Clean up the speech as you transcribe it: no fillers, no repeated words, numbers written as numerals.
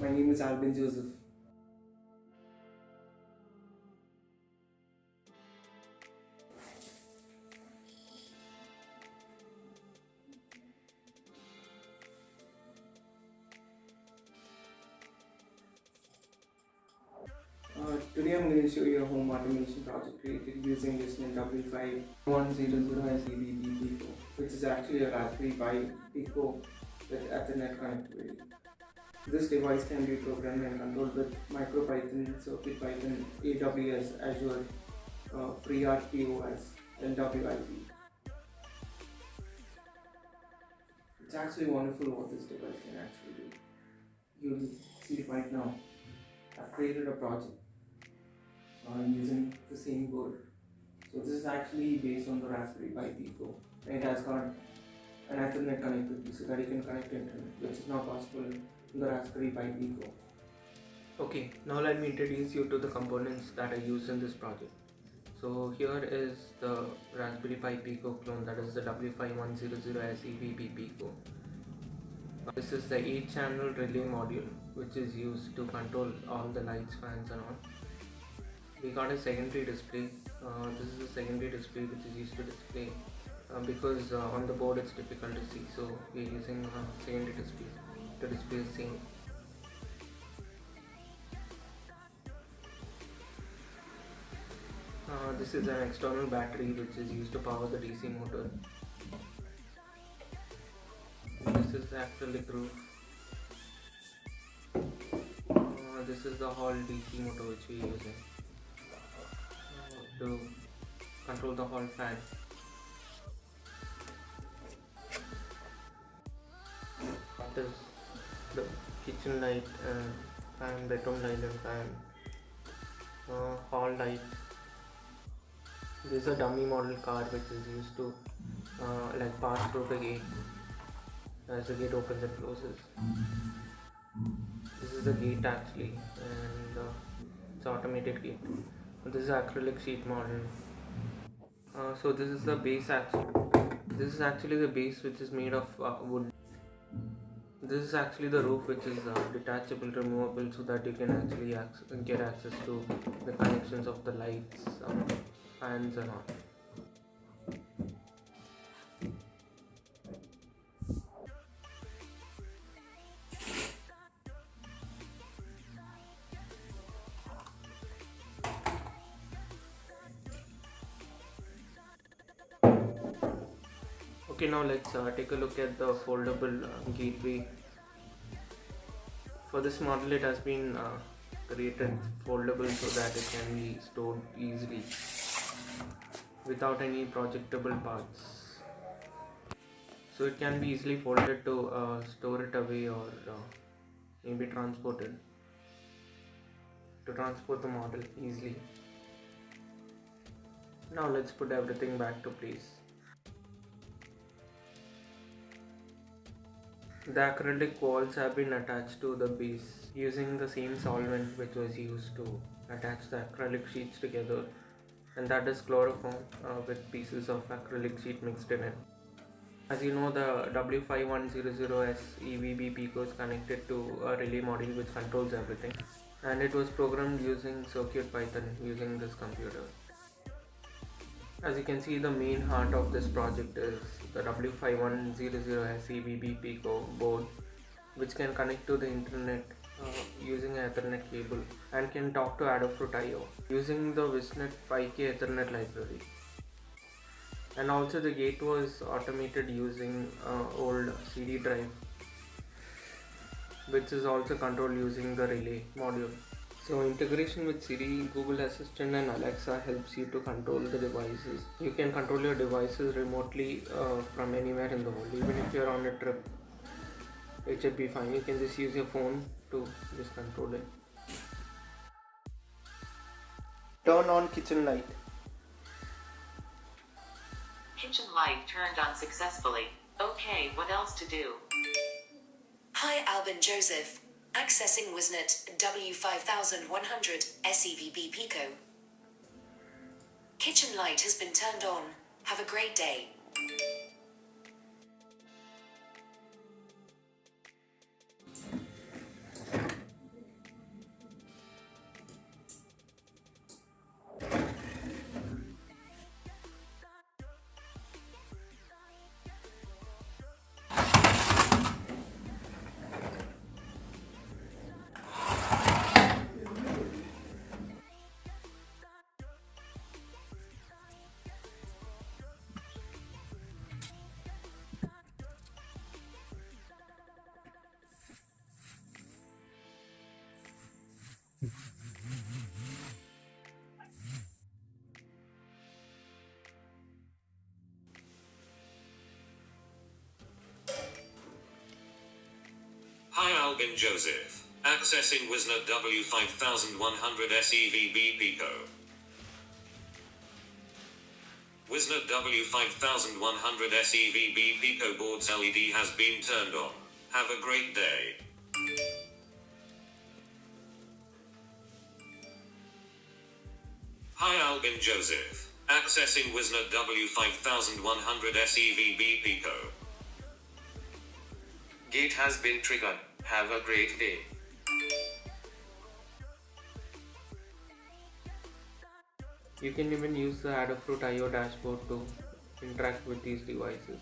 My name is Albin Joseph. Today I'm going to show you a home automation project created using Wiznet W5100S Pico, which is actually a Raspberry Pi Pico with Ethernet connectivity. This device can be programmed and controlled with MicroPython, CircuitPython, AWS, Azure, FreeRTOS, and WIP. It's actually wonderful what this device can actually do. You'll see right now. I've created a project using the same board. So this is actually based on the Raspberry Pi Pico. It has got an Ethernet connectivity so that you can connect internet, which is not possible in the Raspberry Pi Pico. Okay, now let me introduce you to the components that are used in this project. So here is the Raspberry Pi Pico clone, that is the W5100S Pico. This is the 8-channel relay module which is used to control all the lights, fans and all. We got a secondary display. This is a secondary display which is used to display because on the board it's difficult to see, so we are using a secondary display to display the same. This is an external battery which is used to power the DC motor. This is the acrylic roof. This is the hall DC motor which we are using to control the hall fan. That is the kitchen light and fan, bedroom light and fan, hall light. This is a dummy model car which is used to pass through the gate as the gate opens and closes. This is the gate actually, and it's an automated gate. This is acrylic sheet model. So this is the base This is actually the base which is made of wood. This is actually the roof which is detachable, removable, so that you can actually get access to the connections of the lights, fans and all. Okay, now let's take a look at the foldable gateway. For this model, it has been created foldable so that it can be stored easily without any projectable parts. So it can be easily folded to store it away or maybe transported to transport the model easily. Now let's put everything back to place. The acrylic walls have been attached to the base using the same solvent which was used to attach the acrylic sheets together, and that is chloroform with pieces of acrylic sheet mixed in it. As you know, the W5100S EVB Pico is connected to a relay module which controls everything, and it was programmed using CircuitPython using this computer. As you can see, the main heart of this project is the W5100S EVB Pico board, which can connect to the internet using an Ethernet cable and can talk to Adafruit IO using the Wiznet 5K Ethernet library. And also the gate was automated using old CD drive, which is also controlled using the relay module. So integration with Siri, Google Assistant and Alexa helps you to control the devices. You can control your devices remotely from anywhere in the world. Even if you're on a trip, it should be fine. You can just use your phone to just control it. Turn on kitchen light. Kitchen light turned on successfully. Okay, what else to do? Hi, Albin Joseph. Accessing Wiznet W5100S Pico. Kitchen light has been turned on. Have a great day. Hi Albin Joseph. Accessing Wiznet W5100S EVB Pico. Wiznet W5100S EVB Pico board's LED has been turned on. Have a great day. Hi Albin Joseph. Accessing Wiznet W5100S EVB Pico. Gate has been triggered. Have a great day. You can even use the Adafruit IO dashboard to interact with these devices.